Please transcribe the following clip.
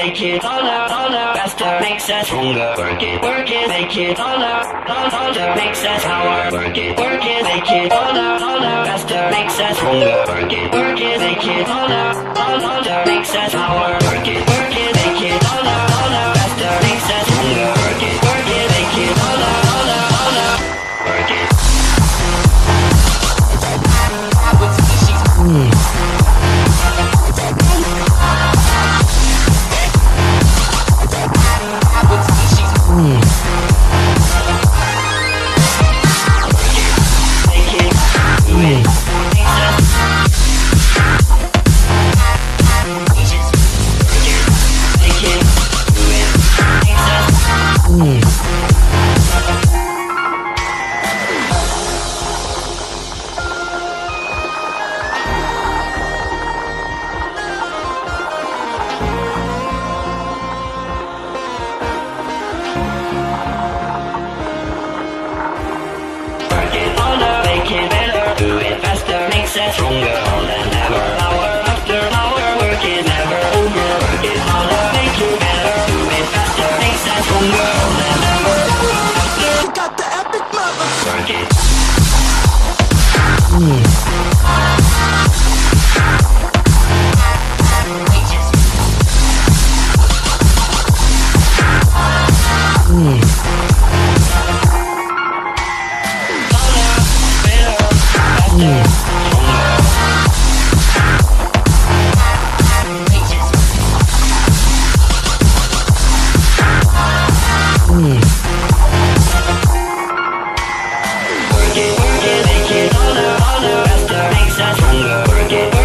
make it harder, faster makes us stronger. Work it, make it harder, makes us power. Work it, make it harder, faster makes us stronger. Work it, make it harder, makes us power. Work it, make it harder, faster makes us stronger. Work it, make it harder, work it. Stronger than ever. Hour after hour, work is never over. Work it harder, make you better. Do it faster, makes us stronger than ever. You got the epic mother. Work it. Make it harder, faster makes us stronger. Work it.